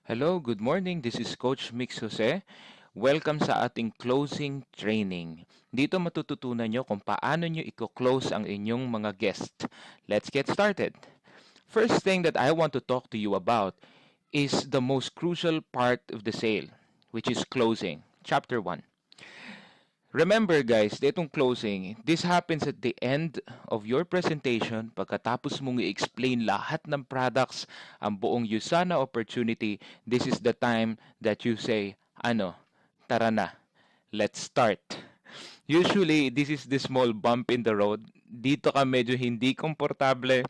Hello, good morning. This is Coach Mix Jose. Welcome sa ating closing training. Dito matututunan nyo kung paano nyo i-close ang inyong mga guest. Let's get started. First thing that I want to talk to you about is the most crucial part of the sale, which is closing. Chapter 1. Remember guys, itong closing, this happens at the end of your presentation pagkatapos mong i-explain lahat ng products, ang buong Usana opportunity. This is the time that you say, tara na, let's start. Usually, this is the small bump in the road. Dito ka medyo hindi komportable.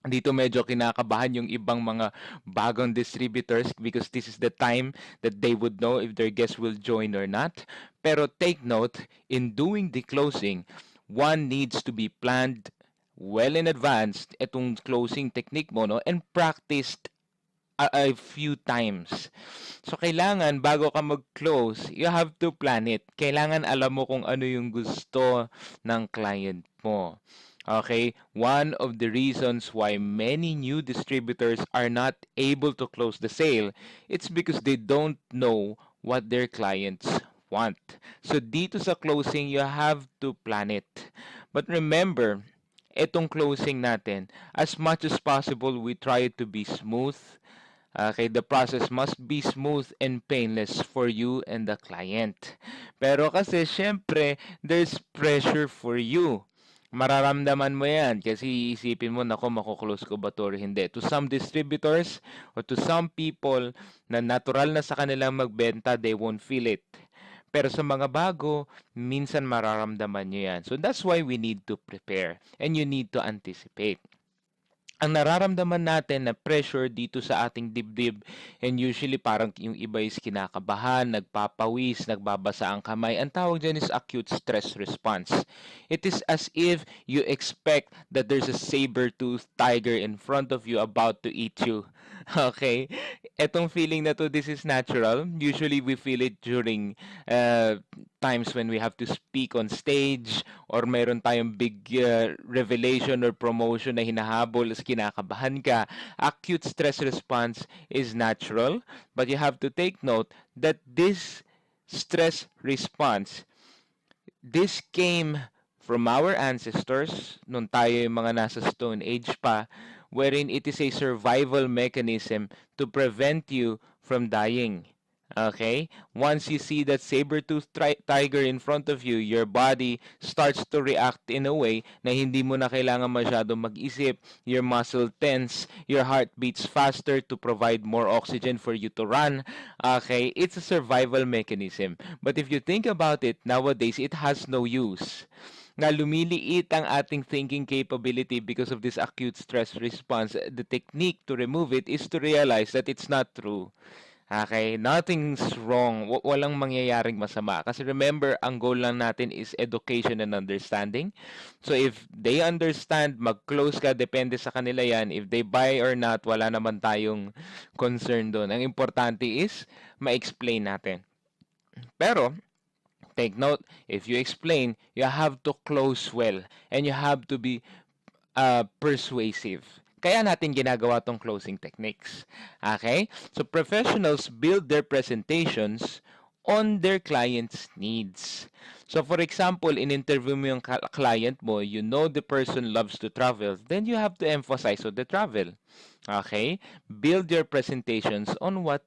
Dito medyo kinakabahan yung ibang mga bagong distributors because this is the time that they would know if their guests will join or not. Pero take note, in doing the closing, one needs to be planned well in advance itong closing technique mo, no? And practiced a few times. So, kailangan bago ka mag-close, you have to plan it. Kailangan alam mo kung ano yung gusto ng client mo. Okay, one of the reasons why many new distributors are not able to close the sale, it's because they don't know what their clients want. So dito sa closing, you have to plan it. But remember, itong closing natin, as much as possible, we try it to be smooth. Okay, the process must be smooth and painless for you and the client. Pero kasi, syempre, there's pressure for you. Mararamdaman mo yan kasi isipin mo, nako, makuklose ko ba to or hindi. To some distributors or to some people na natural na sa kanilang magbenta, they won't feel it. Pero sa mga bago, minsan mararamdaman nyo yan. So that's why we need to prepare and you need to anticipate. Ang nararamdaman natin na pressure dito sa ating dibdib, and usually parang yung iba is kinakabahan, nagpapawis, nagbabasa ang kamay. Ang tawag dyan is acute stress response. It is as if you expect that there's a saber-toothed tiger in front of you about to eat you. Okay? Etong feeling na to, this is natural. Usually we feel it during times when we have to speak on stage or mayroon tayong big revelation or promotion na hinahabol, kinakabahan ka. Acute stress response is natural, but you have to take note that this stress response, this came from our ancestors nung tayo yung mga nasa Stone Age pa, wherein it is a survival mechanism to prevent you from dying. Okay? Once you see that saber-toothed tiger in front of you, your body starts to react in a way na hindi mo na kailangan masyado mag-isip, your muscle tense, your heart beats faster to provide more oxygen for you to run. Okay? It's a survival mechanism. But if you think about it, nowadays, it has no use. Na lumiliit ang ating thinking capability because of this acute stress response. The technique to remove it is to realize that it's not true. Okay, nothing's wrong. Walang mangyayaring masama. Kasi remember, ang goal lang natin is education and understanding. So if they understand, mag-close ka, depende sa kanila yan. If they buy or not, wala naman tayong concern doon. Ang importante is, ma-explain natin. Pero, take note, if you explain, you have to close well. And you have to be persuasive. Kaya natin ginagawa tong closing techniques. Okay? So professionals build their presentations on their client's needs. So for example, in-interview mo yung client mo, you know the person loves to travel, then you have to emphasize on the travel. Okay? Build your presentations on what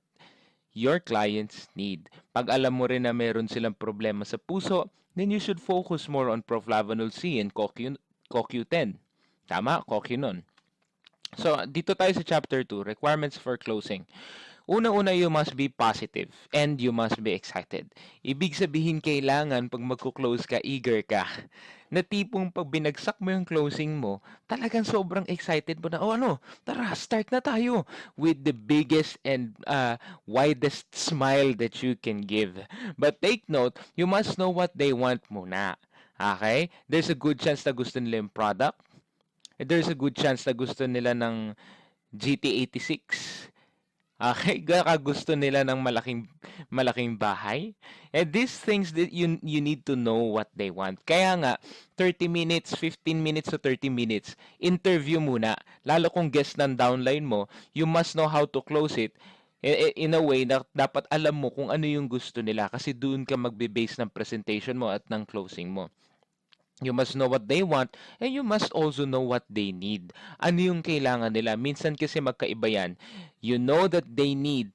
your clients need. Pag alam mo rin na meron silang problema sa puso, then you should focus more on proflavanol C and CoQ10. Tama? CoQ So, dito tayo sa chapter 2, requirements for closing. Una-una, you must be positive and you must be excited. Ibig sabihin, kailangan pag magko-close ka, eager ka. Na tipong pag binagsak mo yung closing mo, talagang sobrang excited mo na, tara, start na tayo. With the biggest and widest smile that you can give. But take note, you must know what they want muna. Okay? There's a good chance na gusto nila yung product. There's a good chance na gusto nila ng GT86. Okay, gusto nila ng malaking bahay. And these things that you need to know what they want. Kaya nga 30 minutes, 15 minutes to 30 minutes, interview muna. Lalo kung guest ng downline mo, you must know how to close it. In a way na dapat alam mo kung ano yung gusto nila kasi doon ka magbe-base ng presentation mo at ng closing mo. You must know what they want and you must also know what they need. Ano yung kailangan nila? Minsan kasi magkaiba yan. You know that they need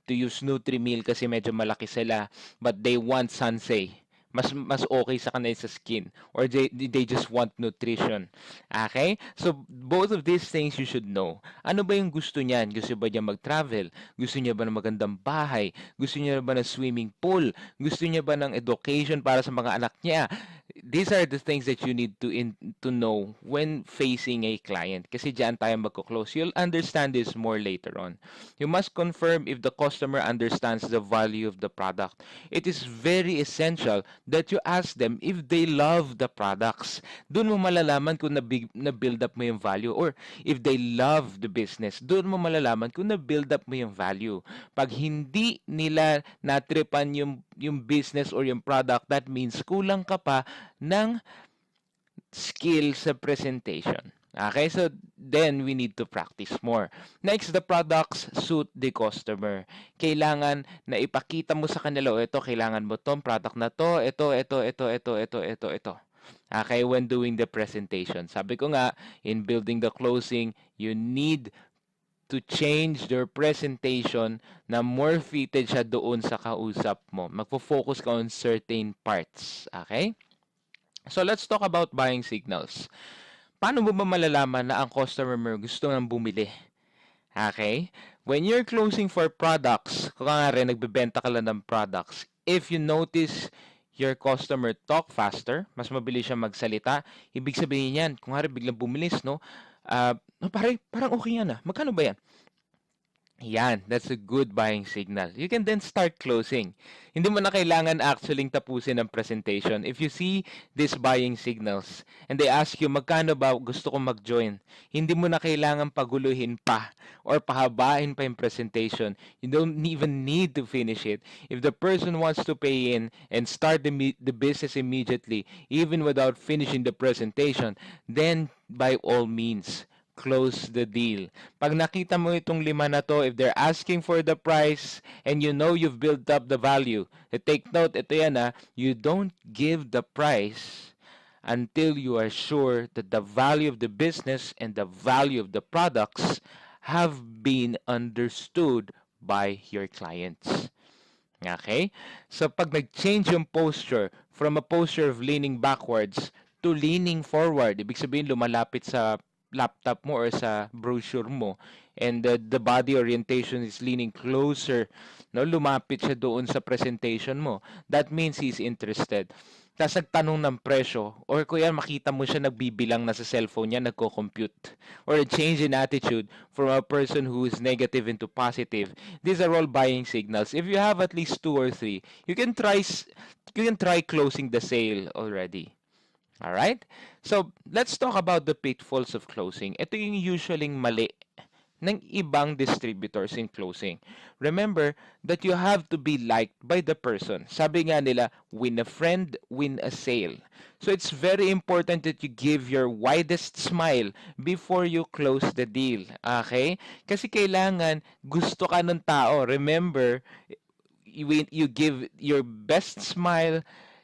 to use Nutri-Mill kasi medyo malaki sila, but they want Sansei. Mas okay sa kanila sa skin, or they just want nutrition. Okay? So both of these things you should know. Ano ba yung gusto niyan? Gusto ba niya mag-travel? Gusto niya ba ng magandang bahay? Gusto niya ba ng swimming pool? Gusto niya ba ng education para sa mga anak niya? These are the things that you need to know when facing a client. Kasi diyan tayo magko-close. You'll understand this more later on. You must confirm if the customer understands the value of the product. It is very essential that you ask them if they love the products. Doon mo malalaman kung na-build up mo yung value, or if they love the business. Doon mo malalaman kung na-build up mo yung value. Pag hindi nila natripan yung business or yung product, that means kulang ka pa ng skill sa presentation. Okay, so then we need to practice more. Next, the products suit the customer. Kailangan na ipakita mo sa kanila, ito, kailangan mo tong product na to, ito. Okay, when doing the presentation. Sabi ko nga, in building the closing, you need to change their presentation na more fitted siya doon sa kausap mo. Magpo-focus ka on certain parts. Okay? So let's talk about buying signals. Paano mo ba malalaman na ang customer mo gusto nang bumili? Okay? When you're closing for products, kung nga rin nagbebenta ka lang ng products, if you notice your customer talk faster, mas mabilis siya magsalita, ibig sabihin yan, kung nga rin biglang bumilis, no? Parang okay yan ah. Magkano ba yan? Yan, that's a good buying signal. You can then start closing. Hindi mo na kailangan actually tapusin ang presentation. If you see these buying signals and they ask you, magkano ba gusto kong mag-join? Hindi mo na kailangan paguluhin pa or pahabain pa yung presentation. You don't even need to finish it. If the person wants to pay in and start the business immediately, even without finishing the presentation, then by all means, close the deal. Pag nakita mo itong 5 na to, if they're asking for the price and you know you've built up the value, take note, ito yan you don't give the price until you are sure that the value of the business and the value of the products have been understood by your clients. Okay? So pag nag-change yung posture from a posture of leaning backwards to leaning forward, ibig sabihin lumalapit sa laptop mo or sa brochure mo, and the body orientation is leaning closer, no, lumapit siya doon sa presentation mo, that means he's interested. Tapos nagtanong ng presyo, or kuya makita mo siya nagbibilang na sa cellphone niya, nagko-compute, or a change in attitude from a person who is negative into positive. These are all buying signals. If you have at least 2 or 3, you can try closing the sale already. Alright? So, let's talk about the pitfalls of closing. Ito yung usually mali ng ibang distributors in closing. Remember that you have to be liked by the person. Sabi nga nila, win a friend, win a sale. So, it's very important that you give your widest smile before you close the deal. Okay? Kasi kailangan gusto ka ng tao. Remember, you give your best smile,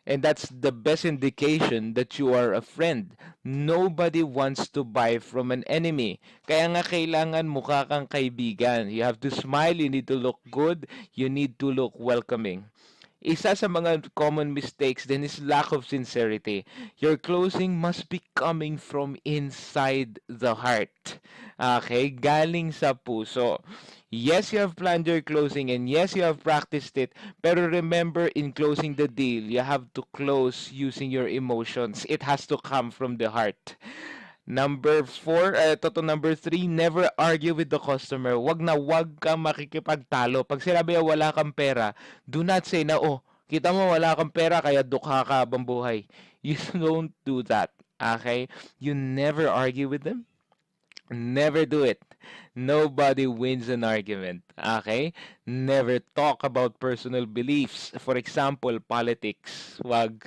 and that's the best indication that you are a friend. Nobody wants to buy from an enemy. Kaya nga kailangan mukha kang kaibigan. You have to smile, you need to look good, you need to look welcoming. Isa sa mga common mistakes then is lack of sincerity. Your closing must be coming from inside the heart. Okay? Galing sa puso. Yes, you have planned your closing and yes, you have practiced it. Pero remember, in closing the deal, you have to close using your emotions. It has to come from the heart. Number 3, never argue with the customer. Wag ka makikipagtalo. Pag sinabi wala kang pera, do not say na, kita mo wala kang pera kaya dukha ka habang buhay. You don't do that. Okay? You never argue with them. Never do it. Nobody wins an argument. Okay? Never talk about personal beliefs. For example, politics. Wag.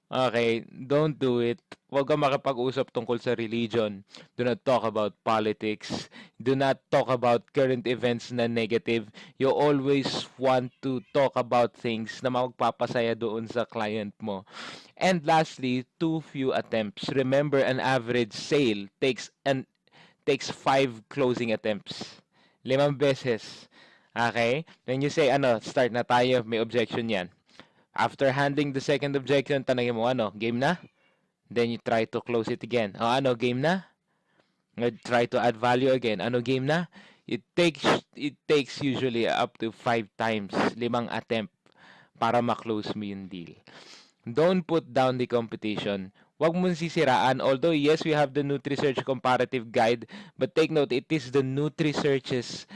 Okay, don't do it. Huwag kang makipag-usap tungkol sa religion. Do not talk about politics. Do not talk about current events na negative. You always want to talk about things na magpapasaya doon sa client mo. And lastly, too few attempts. Remember, an average sale takes 5 closing attempts. 5 beses. Okay? When you say, start na tayo, may objection yan. After handling the second objection, tanongin mo, game na? Then you try to close it again. Game na? Try to add value again. Game na? It takes usually up to 5 times, 5 attempt para ma-close mo yung deal. Don't put down the competition. Huwag mong sisiraan. Although, yes, we have the NutriSearch comparative guide, but take note, it is the NutriSearch's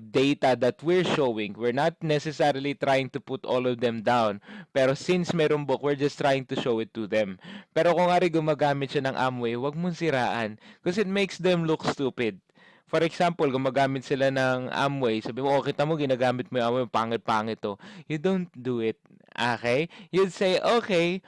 data that we're showing. We're not necessarily trying to put all of them down. Pero since merong book, we're just trying to show it to them. Pero kung nga rin gumagamit siya ng Amway, huwag mong siraan because it makes them look stupid. For example, gumagamit sila ng Amway. Sabi mo, kita mo, ginagamit mo yung Amway, pangit-pangit to. You don't do it. Okay? You'd say, okay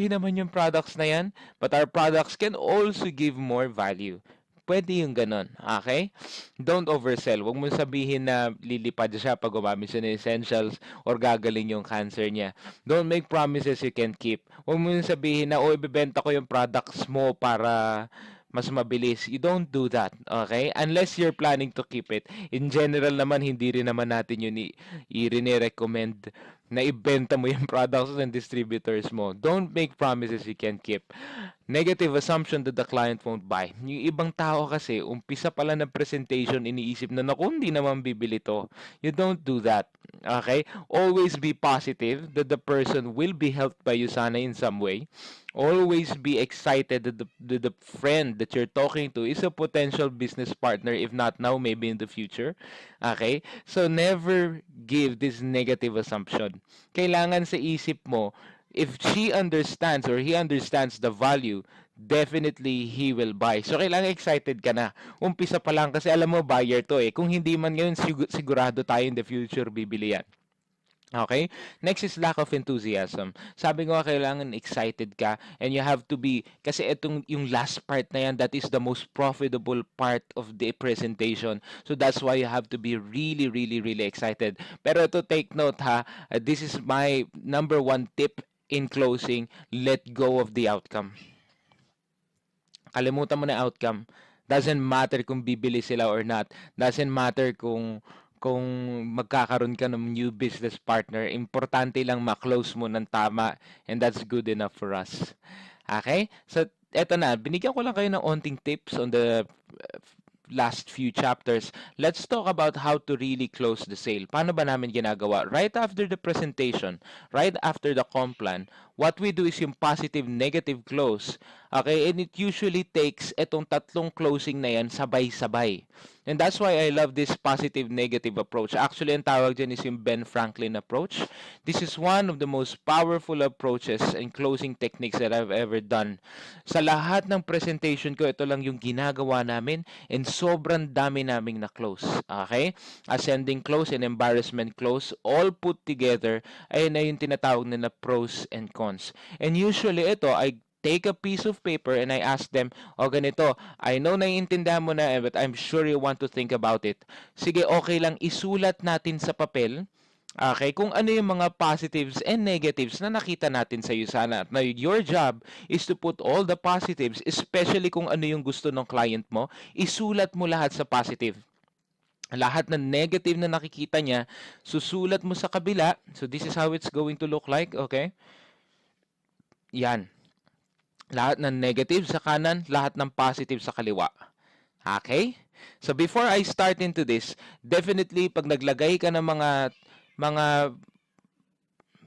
naman yung products na yan, but our products can also give more value. Pwede yung ganon. Okay? Don't oversell. Huwag mong sabihin na lilipad siya pag gumamit siya ng essentials or gagaling yung cancer niya. Don't make promises you can't keep. Huwag mong sabihin na, ibebenta ko yung products mo para mas mabilis. You don't do that, okay? Unless you're planning to keep it. In general naman, hindi rin naman natin yun i-recommend na ibenta mo yung products ng distributors mo. Don't make promises you can't keep. Negative assumption that the client won't buy. Yung ibang tao kasi, umpisa pala ng presentation, iniisip na, naku, hindi naman bibili to. You don't do that. Okay? Always be positive that the person will be helped by you sana in some way. Always be excited that the friend that you're talking to is a potential business partner, if not now, maybe in the future. Okay? So, never give this negative assumption. Kailangan sa isip mo, if she understands or he understands the value, definitely he will buy. So, kailangan excited ka na. Umpisa pa lang kasi alam mo, buyer to eh. Kung hindi man ngayon, sigurado tayo in the future, bibili yan. Okay? Next is lack of enthusiasm. Sabi ko, kailangan excited ka and you have to be, kasi itong yung last part na yan, that is the most profitable part of the presentation. So that's why you have to be really, really, really excited. Pero to take note ha, this is my number 1 tip in closing, let go of the outcome. Kalimutan mo na outcome. Doesn't matter kung bibili sila or not. Doesn't matter kung magkakaroon ka ng new business partner, importante lang ma-close mo ng tama and that's good enough for us. Okay? So, eto na. Binigyan ko lang kayo ng onting tips on the last few chapters. Let's talk about how to really close the sale. Paano ba namin ginagawa? Right after the presentation, right after the comp plan, what we do is yung positive, negative close. Okay? And it usually takes etong 3 closing na yan sabay-sabay. And that's why I love this positive, negative approach. Actually, ang tawag dyan is yung Ben Franklin approach. This is one of the most powerful approaches and closing techniques that I've ever done. Sa lahat ng presentation ko, ito lang yung ginagawa namin and sobrang dami naming na-close. Okay? Ascending close and embarrassment close, all put together, ay na yung tinatawag na pros and cons. And usually, ito, I take a piece of paper and I ask them, ganito, I know naiintindihan mo na, but I'm sure you want to think about it. Sige, okay lang, isulat natin sa papel, okay, kung ano yung mga positives and negatives na nakita natin sa iyo sana. Now, your job is to put all the positives, especially kung ano yung gusto ng client mo, isulat mo lahat sa positive. Lahat ng negative na nakikita niya, susulat mo sa kabila. So, this is how it's going to look like, okay? Yan. Lahat ng negative sa kanan, lahat ng positive sa kaliwa. Okay? So before I start into this, definitely pag naglagay ka ng mga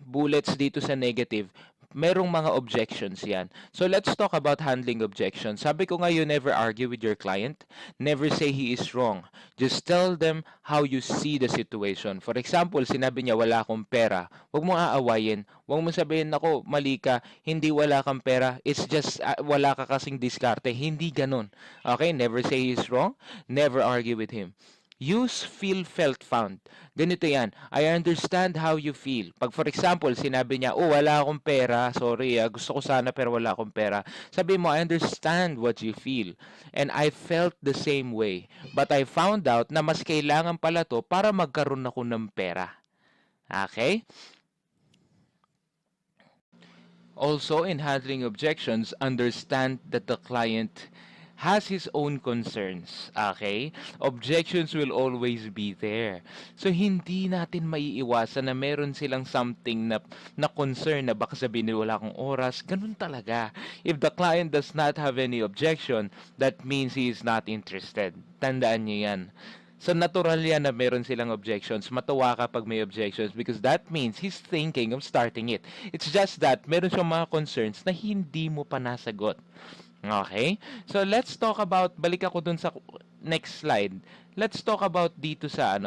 bullets dito sa negative, merong mga objections yan. So let's talk about handling objections. Sabi ko nga, you never argue with your client. Never say he is wrong. Just tell them how you see the situation. For example, sinabi niya, wala akong pera. Huwag mo aawayin. Huwag mo sabihin, ako, mali ka. Hindi wala kang pera. It's just, wala ka kasing diskarte. Hindi ganun. Okay? Never say he is wrong. Never argue with him. Use feel, felt, found. Ganito yan. I understand how you feel. Pag for example, sinabi niya, oh, wala akong pera. Sorry, gusto ko sana pero wala akong pera. Sabi mo, I understand what you feel. And I felt the same way. But I found out na mas kailangan pala to para magkaroon ako ng pera. Okay? Also, in handling objections, understand that the client has his own concerns. Okay? Objections will always be there. So, hindi natin maiiwasan na meron silang something na concern na baka sabihin nila wala akong oras. Ganun talaga. If the client does not have any objection, that means he is not interested. Tandaan niyo yan. So, natural yan na meron silang objections. Matuwa ka pag may objections because that means he's thinking of starting it. It's just that meron siyang mga concerns na hindi mo pa nasagot. Okay? So, let's talk about, balik ako dun sa next slide. Let's talk about dito sa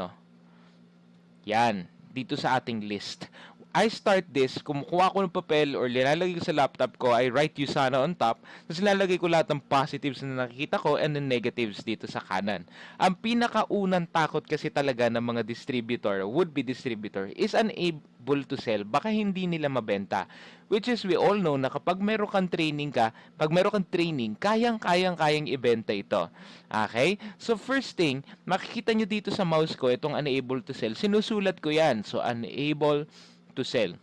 yan, dito sa ating list. I start this, kumukuha ko ng papel or nilalagay ko sa laptop ko, I write you sana on top, tapos nilalagay ko lahat ng positives na nakikita ko and the negatives dito sa kanan. Ang pinakaunang takot kasi talaga ng mga distributor, would-be distributor, is unable to sell. Baka hindi nila mabenta. Which is, we all know na kapag meron kang training kayang-kayang ibenta ito. Okay? So, first thing, makikita nyo dito sa mouse ko, itong unable to sell. Sinusulat ko yan. So, unable to sell.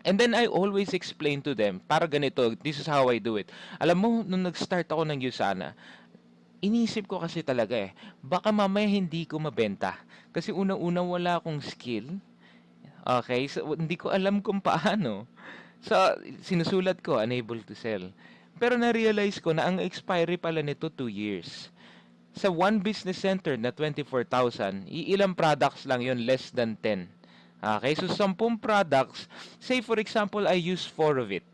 And then I always explain to them, para ganito, this is how I do it. Alam mo, nung nag-start ako ng Usana, inisip ko kasi talaga baka mamaya hindi ko mabenta. Kasi unang-unang wala akong skill. Okay? So, hindi ko alam kung paano. So, sinusulat ko, unable to sell. Pero na-realize ko na ang expiry pala nito 2 years. Sa one business center na 24,000, ilang products lang yon, less than 10. Okay, so 10 products, say for example, I use 4 of it.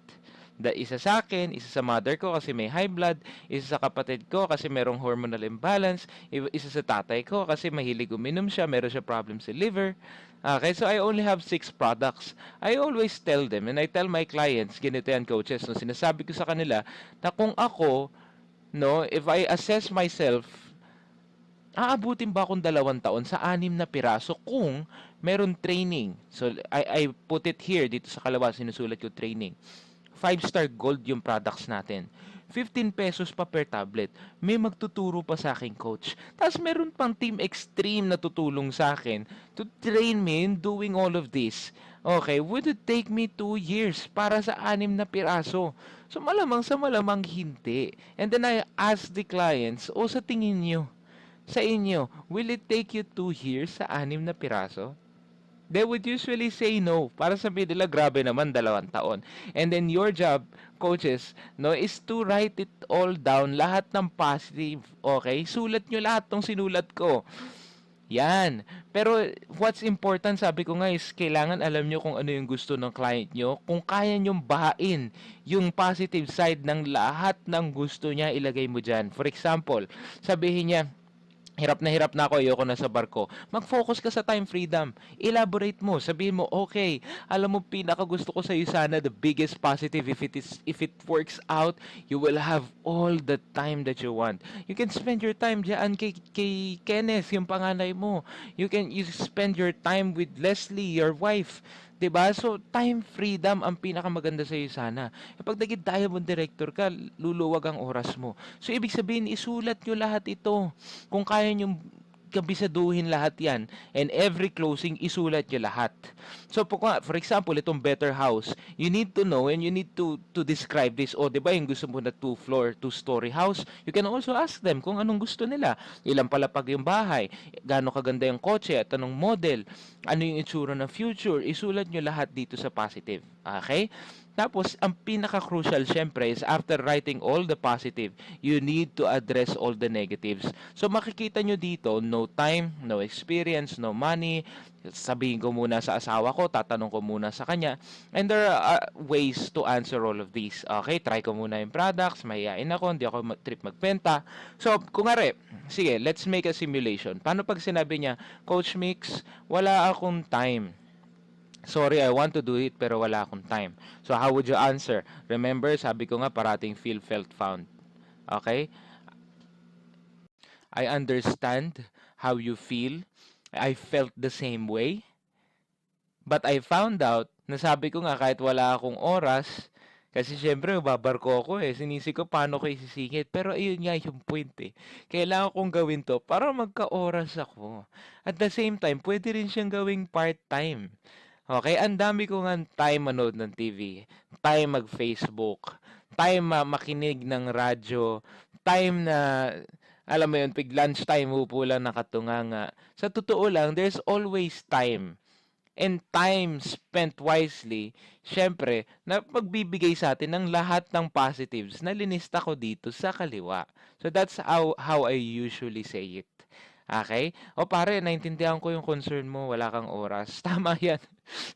Isa sa akin, isa sa mother ko kasi may high blood, isa sa kapatid ko kasi merong hormonal imbalance, isa sa tatay ko kasi mahilig uminom siya, meron siya problem sa liver. Okay, so I only have 6 products. I always tell them, and I tell my clients, ganito yan coaches, no, sinasabi ko sa kanila na kung ako, no, if I assess myself, aabutin ba akong 2 taon sa 6 na piraso kung meron training? So, I put it here, dito sa kalawa, sinusulat ko training. 5-star gold yung products natin. 15 pesos pa per tablet. May magtuturo pa sa akin, coach. Tapos meron pang Team Extreme na tutulong sa akin to train me in doing all of this. Okay, would it take me 2 years para sa 6 na piraso? So malamang sa malamang hindi. And then I ask the clients, sa tingin nyo, sa inyo, will it take you 2 years sa 6 na piraso? They would usually say no. Para sabihin nila, grabe naman, 2 taon. And then your job, coaches, no, is to write it all down, lahat ng positive. Okay? Sulat nyo lahat tong sinulat ko. Yan. Pero what's important, sabi ko nga, is kailangan alam nyo kung ano yung gusto ng client nyo. Kung kaya nyong bahain yung positive side ng lahat ng gusto niya, ilagay mo dyan. For example, sabihin niya, hirap na ako, ayoko na sa barko. Mag-focus ka sa time freedom. Elaborate mo. Sabihin mo, okay, alam mo, pinaka gusto ko sa iyo sana, the biggest positive, if it works out, you will have all the time that you want. You can spend your time dyan kay Kenneth, yung panganay mo. You spend your time with Leslie, your wife. Diba? So, time freedom ang pinakamaganda sa iyo sana. Kapag naging diamond director ka, luluwag ang oras mo. So, ibig sabihin, isulat nyo lahat ito. Kung kaya nyo kabisaduhin lahat yan, and every closing, isulat nyo lahat. So, for example, itong better house, you need to know and you need to describe this. O, diba, yung gusto mo na 2-story house, you can also ask them kung anong gusto nila. Ilang palapag yung bahay, gaano kaganda yung kotse, at anong model, ano yung itsura ng future, isulat nyo lahat dito sa positive. Okay? Tapos, ang pinaka-crucial, syempre, is after writing all the positive, you need to address all the negatives. So, makikita nyo dito, no time, no experience, no money. Sabihin ko muna sa asawa ko, tatanong ko muna sa kanya. And there are ways to answer all of these. Okay, try ko muna yung products, mahihain ako, hindi ako trip magbenta. So, kung sige, let's make a simulation. Paano pag sinabi niya, Coach Mix, wala akong time. Sorry, I want to do it pero wala akong time. So, how would you answer? Remember, sabi ko nga parating feel, felt, found. Okay? I understand how you feel. I felt the same way. But I found out, nasabi ko nga kahit wala akong oras, kasi syempre babarko ako eh, sinisi ko paano ko isisingit. Pero ayun nga yung point eh. Kailangan kong gawin to para magka-oras ako. At the same time, pwede rin siyang gawing part-time. Okay, ang dami ko nga time manood ng TV, time mag-Facebook, time makinig ng radyo, time na, alam mo yun, pig lunchtime, upo lang nakatunganga. Sa totoo lang, there's always time. And time spent wisely, syempre, na magbibigay sa atin ng lahat ng positives na linista ko dito sa kaliwa. So that's how I usually say it. Okay? O pare, naintindihan ko yung concern mo, wala kang oras. Tama yan.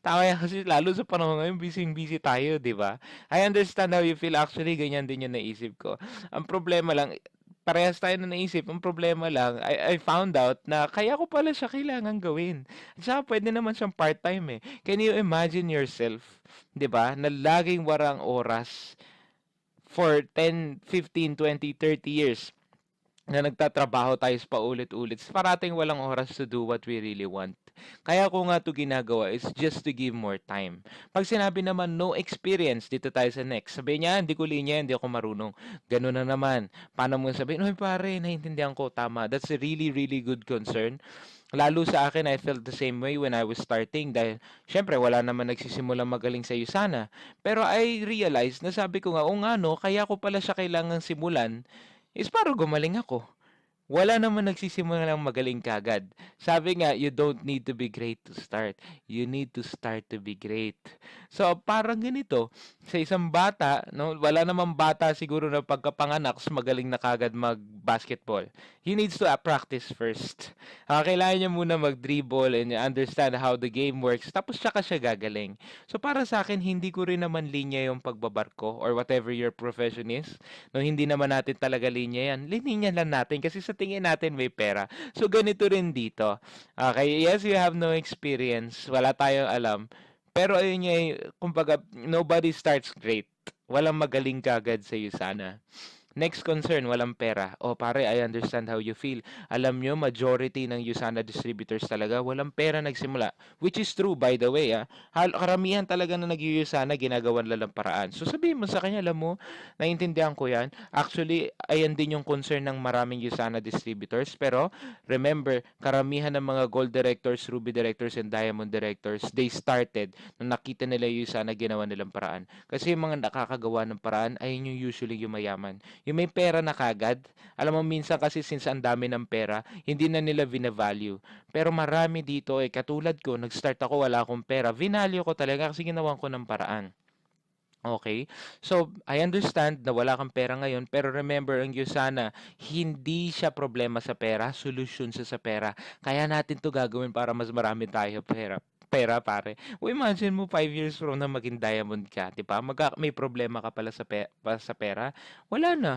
Tama yan kasi lalo sa panahon ngayon, busy tayo, di ba? I understand how you feel. Actually, ganyan din yung naisip ko. Ang problema lang, parehas tayo na naisip. Ang problema lang, I found out na kaya ko pala siya kailangan gawin. At saka pwede naman siyang part-time eh. Can you imagine yourself, di ba, na laging warang oras for 10, 15, 20, 30 years na nagtatrabaho tayo sa paulit-ulit, parating walang oras to do what we really want. Kaya ko nga to ginagawa is just to give more time. Pag sinabi naman no experience, dito tayo sa next. Sabi niya, hindi ko linya, hindi ako marunong. Ganun na naman. Paano mo sabihin, oy pare, naiintindihan ko, tama. That's a really, really good concern. Lalo sa akin, I felt the same way when I was starting dahil syempre wala naman nagsisimulang magaling sa iyo sana. Pero I realized na sabi ko nga, o nga no, kaya ko pala siya kailangang simulan is para gumaling ako. Wala naman nagsisimula ng magaling kagad. Sabi nga, you don't need to be great to start. You need to start to be great. So, parang ganito, sa isang bata, no, wala namang bata siguro na pagkapanganak, magaling na kagad mag-basketball. He needs to practice first. Kailangan niya muna mag-dribble and understand how the game works, tapos tsaka siya gagaling. So, para sa akin, hindi ko rin naman linya yung pagbabarko or whatever your profession is. No, hindi naman natin talaga linya yan. Linya lang natin kasi sa tingin natin may pera. So, ganito rin dito. Okay, yes, you have no experience. Wala tayong alam. Pero ayun nga, kumbaga, nobody starts great. Walang magaling kagad sa iyo sana. Next concern, walang pera. O pare, I understand how you feel. Alam nyo, majority ng Usana distributors talaga, walang pera nagsimula. Which is true, by the way. Karamihan talaga na nag-Usana, ginagawan lang paraan. So sabihin mo sa kanya, alam mo, naiintindihan ko yan. Actually, ayan din yung concern ng maraming Usana distributors. Pero, remember, karamihan ng mga gold directors, ruby directors, and diamond directors, they started nung nakita nila yung Usana, ginawa nilang paraan. Kasi yung mga nakakagawa ng paraan, ayun yung usually yung mayaman. Yung may pera na kagad, alam mo minsan kasi since ang dami ng pera, hindi na nila vina-value. Pero marami dito katulad ko, nag-start ako, wala akong pera, vinalue ko talaga kasi ginawan ko ng paraan. Okay? So, I understand na wala kang pera ngayon, pero remember, ang Usana, hindi siya problema sa pera, solusyon sa pera. Kaya natin to gagawin para mas marami tayo pera pare. O imagine mo 5 years from na maging diamond ka, 'di ba? May problema ka pala sa pera, wala na.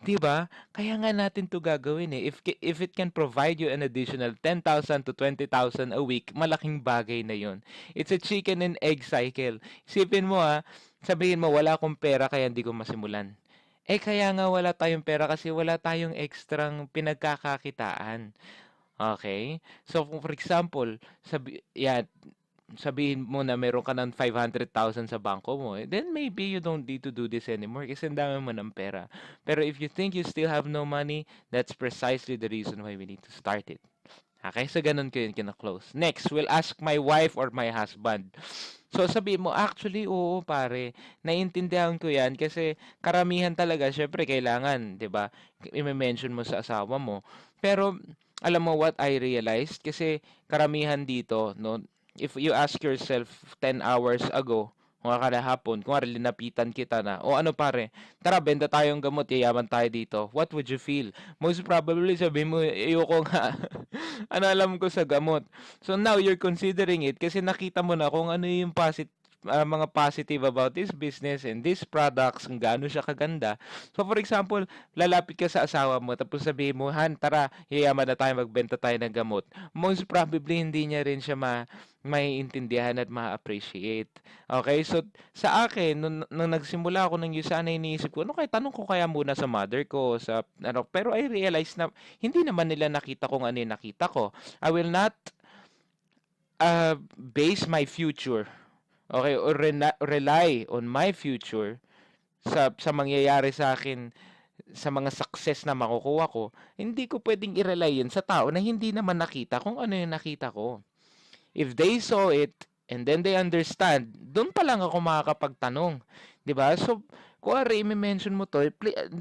'Di ba? Kaya nga natin 'to gagawin eh. If it can provide you an additional 10,000 to 20,000 a week, malaking bagay na 'yon. It's a chicken and egg cycle. Isipin mo sabihin mo wala akong pera kaya hindi ko masimulan. Kaya nga wala tayong pera kasi wala tayong ekstrang pinagkakakitaan. Okay? So, for example, sabihin mo na meron ka ng 500,000 sa bangko mo, then maybe you don't need to do this anymore kasi ang dami mo ng pera. Pero if you think you still have no money, that's precisely the reason why we need to start it. Okay? So, ganun ko yun kina-close. Next, we'll ask my wife or my husband. So, sabihin mo, actually, oo, pare. Naiintindihan ko yan kasi karamihan talaga, syempre, kailangan, di ba? I-mention mo sa asawa mo. Pero, alam mo what I realized? Kasi karamihan dito, no, if you ask yourself 10 hours ago, kung kada hapon, kung linapitan kita na, o ano pare, tara, benta tayong gamot, yayaman tayo dito. What would you feel? Most probably, sabihin mo, ayoko nga. Ano alam ko sa gamot. So now, you're considering it kasi nakita mo na kung ano yung mga positive about this business and these products, kung gaano siya kaganda. So for example, lalapit ka sa asawa mo tapos sabihin mo, Han, tara, yayaman na tayo, magbenta tayo ng gamot. Most probably, hindi niya rin siya maiintindihan at ma-appreciate. Okay, so sa akin, nung nagsimula ako ng Usana, iniisip ko, ano kaya, tanong ko kaya muna sa mother ko, sa, ano, pero I realized na hindi naman nila nakita kung ano yung nakita ko. I will not base my future, okay, or rely on my future sa mangyayari sa akin, sa mga success na makukuha ko. Hindi ko pwedeng i-rely yun sa tao na hindi naman nakita kung ano yung nakita ko. If they saw it and then they understand, doon pa lang ako makakapagtanong. 'Di ba? So, kung i-mention mo to,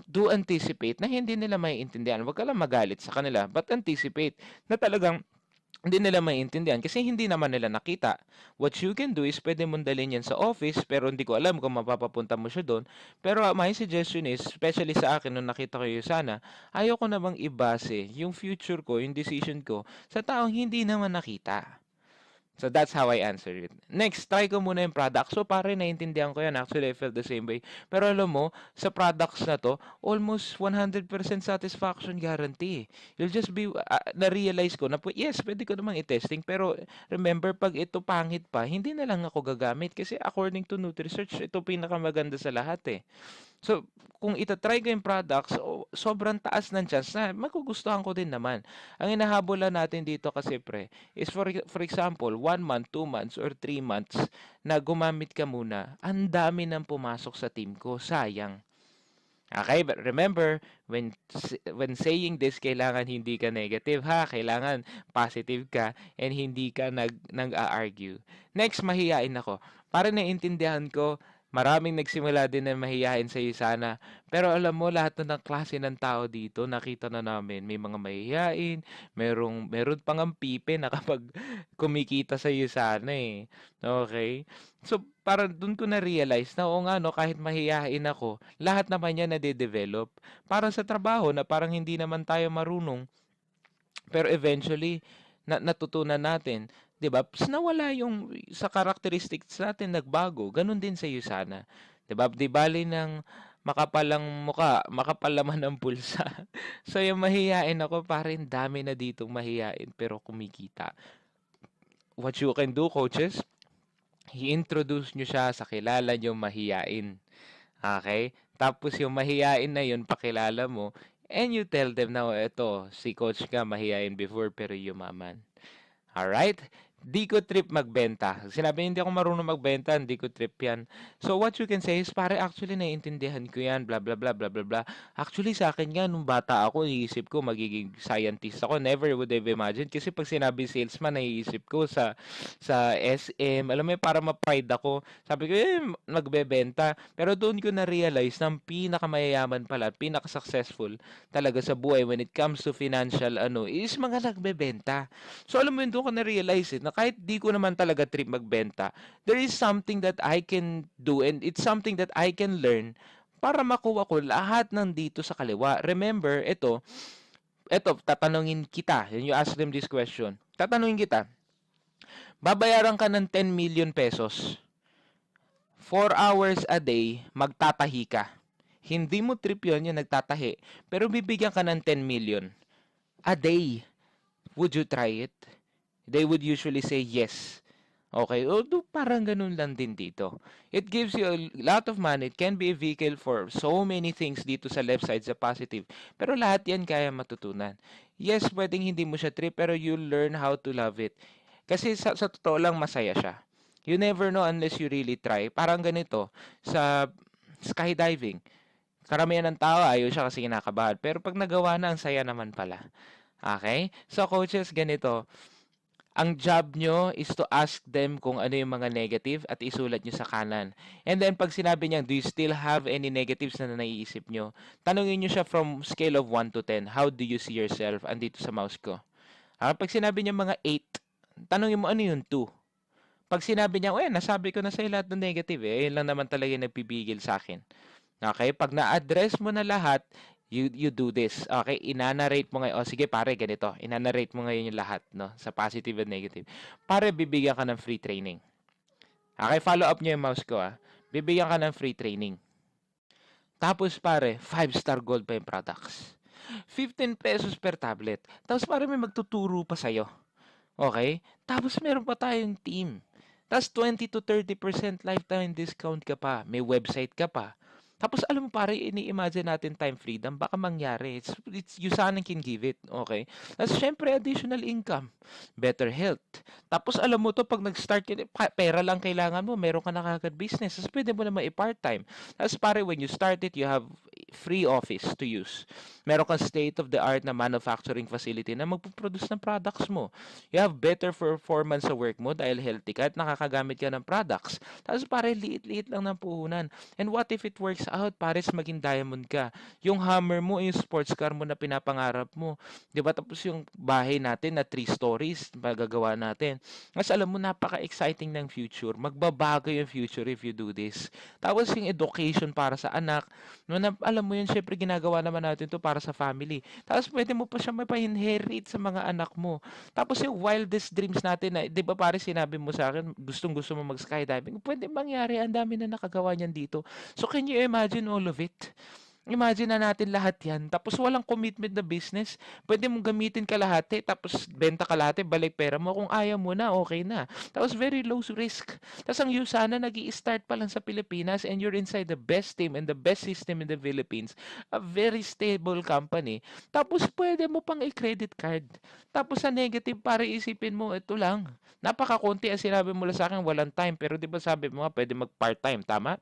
do anticipate na hindi nila maiintindihan. Huwag ka lang magalit sa kanila, but anticipate na talagang hindi nila maiintindihan kasi hindi naman nila nakita. What you can do is pwede mong dalhin yan sa office, pero hindi ko alam kung mapapapunta mo siya doon. Pero my suggestion is, especially sa akin nung nakita ko yun sana, ayoko namang ibase yung future ko, yung decision ko sa taong hindi naman nakita. So that's how I answer it. Next, try ko muna yung product. So pare, naiintindihan ko yan. Actually, I felt the same way. Pero alam mo, sa products na to, almost 100% satisfaction guarantee. You'll just be, na-realize ko na, yes, pwede ko namang i-testing. Pero remember, pag ito pangit pa, hindi na lang ako gagamit. Kasi according to NutriSearch, ito pinakamaganda sa lahat eh. So, kung itatry ko yung products, sobrang taas ng chance na magugustuhan ko din naman. Ang inahabolan natin dito kasi is for example, 1 month, 2 months, or 3 months na gumamit ka muna, ang dami nang pumasok sa team ko. Sayang. Okay, but remember, when saying this, kailangan hindi ka negative ha, kailangan positive ka and hindi ka nag-argue. Next, mahiyain ako. Para naiintindihan ko, maraming nagsimula din na mahiyain sa sana. Pero alam mo, lahat na ng klase ng tao dito, nakita na namin, may mga mahiyain, meron pang ang pipe na kapag kumikita sa sana eh. Okay? So, parang dun ko na-realize na oo nga no, kahit mahiyain ako, lahat naman yan nade-develop. Parang sa trabaho na parang hindi naman tayo marunong, pero eventually, natutunan natin. 'Di ba? Tapos nawala yung sa characteristics natin nagbago. Ganun din sa iyo sana. 'Di ba? Di bali ng makapalang muka, makapal naman ang bulsa. So yung mahiyain ako, parang dami na ditong mahiyain pero kumikita. What you can do, coaches, i-introduce nyo siya sa kilala nyo mahiyain. Okay? Tapos yung mahiyain na yun, pakilala mo, and you tell them na, ito, si coach ka mahiyain before pero yumaman. Alright? Di ko trip magbenta. Sinabi hindi ako marunong magbenta, hindi ko trip yan. So what you can say is, pare, actually naiintindihan ko yan, blah blah blah blah blah blah. Actually sa akin nga, nung bata ako, iisip ko magiging scientist ako. Never would have imagined. Kasi pag sinabi salesman, naiisip ko sa SM, alam mo para ma-pride ako. Sabi ko, magbebenta. Pero doon ko na-realize na ang pinakamayayaman pala, pinaka-successful talaga sa buhay when it comes to financial, is mga nagbebenta. So alam mo yun, doon ko na-realize it, na kahit di ko naman talaga trip magbenta, there is something that I can do and it's something that I can learn para makuha ko lahat ng dito sa kaliwa. Remember, ito, tatanungin kita. You ask them this question. Tatanungin kita, babayaran ka ng 10 million pesos. 4 hours a day, magtatahi ka. Hindi mo trip yun, yung nagtatahi. Pero bibigyan ka ng 10 million a day. Would you try it? They would usually say yes. Okay, although parang ganun lang din dito. It gives you a lot of money. It can be a vehicle for so many things dito sa left side, sa positive. Pero lahat yan kaya matutunan. Yes, pwedeng hindi mo siya trip, pero you'll learn how to love it. Kasi sa totoo lang, masaya siya. You never know unless you really try. Parang ganito, sa skydiving. Karamihan ng tao, ayaw siya kasi kinakabahan. Pero pag nagawa na, ang saya naman pala. Okay? So, coaches, ganito. Ang job nyo is to ask them kung ano yung mga negative at isulat nyo sa kanan. And then, pag sinabi niya, do you still have any negatives na naiisip nyo? Tanungin nyo siya from scale of 1 to 10. How do you see yourself? Andito sa mouse ko. Pag sinabi niya mga 8, tanungin mo ano yung 2. Pag sinabi niya, nasabi ko na sa'yo lahat ng negative. Yun lang naman talaga yung nagpipigil sa akin. Okay? Pag na-address mo na lahat, you do this. Okay, inanarrate mo ngayon. Sige pare, ganito. Inanarrate mo ngayon yung lahat, no? Sa positive and negative. Pare, bibigyan ka ng free training. Okay, follow up niyo yung mouse ko, Bibigyan ka ng free training. Tapos pare, 5-star gold pa yung products. 15 pesos per tablet. Tapos pare, may magtuturo pa sa'yo. Okay? Tapos meron pa tayong team. Tapos 20 to 30% lifetime discount ka pa. May website ka pa. Tapos alam mo pare, ini-imagine natin time freedom, baka mangyari. It's you sana can give it, okay? Tapos syempre additional income, better health. Tapos alam mo to, pag nag-start ka, pera lang kailangan mo, meron ka na kagad business. Tapos pwede mo naman i-part-time. Tapos pare, when you start it, you have free office to use. Meron kang state-of-the-art na manufacturing facility na magpo-produce ng products mo. You have better performance sa work mo dahil healthy ka at nakakagamit ka ng products. Tapos pare, liit-liit lang ng puhunan. And what if it works out? Pares maging diamond ka. Yung hammer mo, yung sports car mo na pinapangarap mo. 'Di ba? Tapos yung bahay natin na 3 stories, magagawa natin. Mas alam mo, napaka-exciting ng future. Magbabago yung future if you do this. Tapos yung education para sa anak, no, na, alam mo yun, syempre ginagawa naman natin to para sa family. Tapos pwede mo pa siya mapa-inherit sa mga anak mo. Tapos yung wildest dreams natin na, 'di ba pare, sinabi mo sa akin, gustong-gusto mo mag-skydiving. Pwede mangyari, ang dami na nakagawa niyan dito. So can you imagine all of it? Imagine na natin lahat yan. Tapos walang commitment na business. Pwede mong gamitin kalahati, tapos benta kalahati, balik pera mo. Kung ayaw mo na, okay na. Tapos very low risk. Tapos ang sana nag-i-start pa lang sa Pilipinas and you're inside the best team and the best system in the Philippines. A very stable company. Tapos pwede mo pang i-credit card. Tapos sa negative, para isipin mo, ito lang. Napakakunti ang sinabi mo lang sa akin, walang time. Pero di ba sabi mo nga, pwede mag-part-time, tama?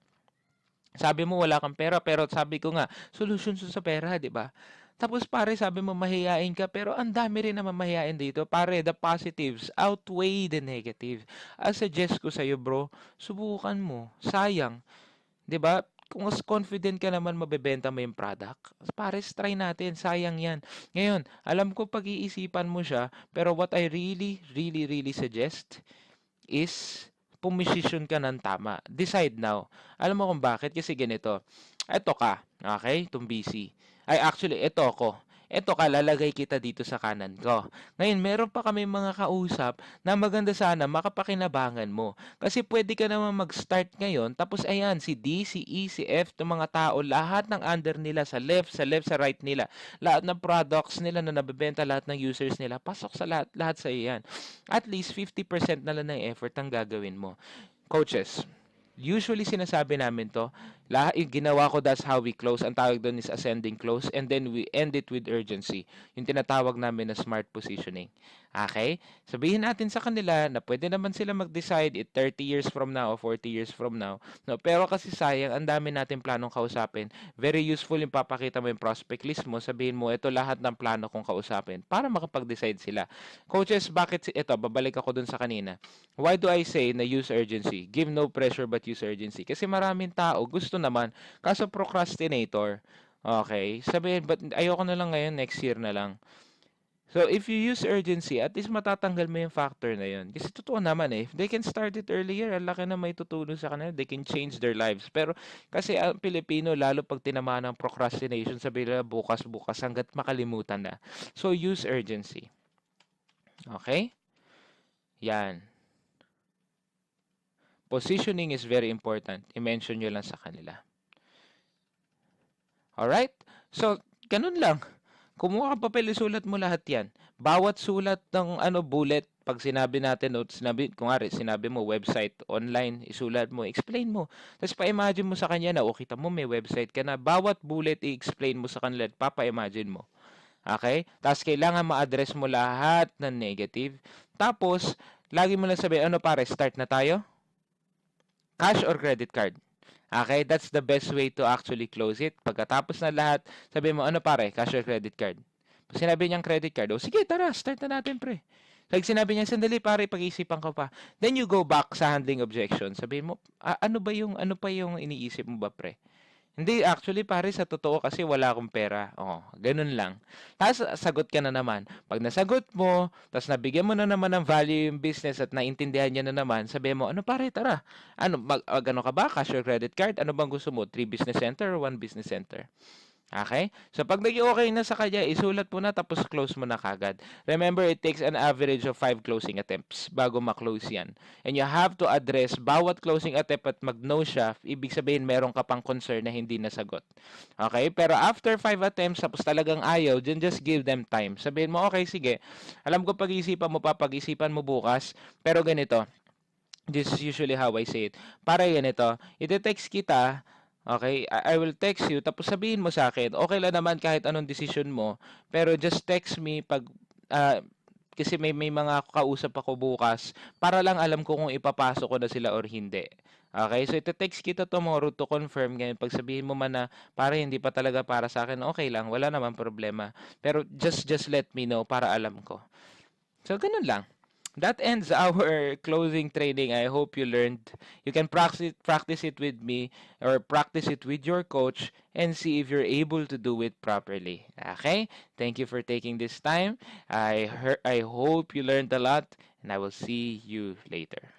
Sabi mo wala kang pera, pero sabi ko nga, solution sa pera, 'di ba? Tapos pare, sabi mo mahihain ka, pero ang dami rin naman mahihain dito. Pare, the positives outweigh the negative. Ang suggest ko sa iyo, bro, subukan mo. Sayang, 'di ba? Kung mas confident ka naman mabebenta mo yung product, pare, try natin. Sayang yan. Ngayon, alam ko pag-iisipan mo siya, pero what I really, really, really suggest is pumisisyon ka ng tama. Decide now. Alam mo kung bakit? Kasi ganito. Eto ka, okay? Itong busy. Ay, actually, eto ako. Eto ka, lalagay kita dito sa kanan ko. Ngayon, meron pa kami mga kausap na maganda sana makapakinabangan mo. Kasi pwede ka naman mag-start ngayon, tapos ayan, si D, si E, si F, itong mga tao, lahat ng under nila, sa left, sa right nila, lahat ng products nila na nabebenta, lahat ng users nila, pasok sa lahat, lahat sa iyan. At least 50% na lang ng effort ang gagawin mo. Coaches, usually sinasabi namin to, lahat yung ginawa ko, that's how we close. Ang tawag doon is ascending close, and then we end it with urgency. Yung tinatawag namin na smart positioning. Okay? Sabihin natin sa kanila na pwede naman sila mag-decide it 30 years from now o 40 years from now. No, pero kasi sayang, ang dami natin planong kausapin. Very useful yung papakita mo yung prospect list mo. Sabihin mo, ito lahat ng plano kong kausapin para makapag-decide sila. Coaches, bakit ito? Babalik ako dun sa kanina. Why do I say na use urgency? Give no pressure but use urgency. Kasi maraming tao gusto naman, kaso procrastinator. Okay? Sabihin, but ayoko na lang ngayon, next year na lang. So, if you use urgency, at least matatanggal mo yung factor na yun. Kasi totoo naman if they can start it earlier, ang laki na may tutulong sa kanila, they can change their lives. Pero, kasi ang Pilipino, lalo pag tinamaan ng procrastination, sabi nila bukas-bukas hanggat makalimutan na. So, use urgency. Okay? Yan. Positioning is very important. I-mention nyo lang sa kanila. Alright? So, ganun lang. Kumuha ka papel, isulat mo lahat yan. Bawat sulat ng bullet, pag sinabi natin, sinabi mo website, online, isulat mo, explain mo. Tapos pa-imagine mo sa kanya na, kita mo may website ka na. Bawat bullet, i-explain mo sa kanila at papa-imagine mo. Okay? Tapos kailangan ma-address mo lahat ng negative. Tapos, lagi mo lang sabihin, pare, start na tayo? Cash or credit card? Okay, that's the best way to actually close it. Pagkatapos na lahat, sabi mo, pare, cash or credit card? Pag sinabi niyang credit card, sige, tara, start na natin, pre. Pag sinabi niya, sandali, pare, pag-iisipan ko pa. Then you go back sa handling objections. Sabi mo, ano pa yung iniisip mo ba, pre? Hindi, actually, pare, sa totoo kasi wala akong pera. Ganun lang. Tapos, sagot ka na naman. Pag nasagot mo, tapos nabigyan mo na naman ng value yung business at naintindihan niya na naman, sabi mo, pare, tara. Ano ka ba? Cash or credit card? Ano bang gusto mo? 3 business center or 1 business center? Okay? So, pag naging okay na sa kanya, isulat mo na tapos close mo na kagad. Remember, it takes an average of 5 closing attempts bago ma-close yan. And you have to address bawat closing attempt at mag-no siya, ibig sabihin meron ka pang concern na hindi nasagot. Okay? Pero after 5 attempts, tapos talagang ayaw, then just give them time. Sabihin mo, okay, sige, alam ko pag-isipan mo pa, pag-isipan mo bukas, pero ganito, this is usually how I say it. Para ganito, ite-text kita. Okay, I will text you tapos sabihin mo sa akin, okay lang naman kahit anong decision mo, pero just text me pag ah, kasi may mga kausap ako bukas para lang alam ko kung ipapasok ko na sila or hindi. Okay, so ite-text kita tomorrow to confirm ngayon. Pag sabihin mo man na para hindi pa talaga para sa akin, okay lang, wala naman problema. Pero just let me know para alam ko. So ganun lang. That ends our closing training. I hope you learned. You can practice it with me or practice it with your coach and see if you're able to do it properly. Okay? Thank you for taking this time. I hope you learned a lot and I will see you later.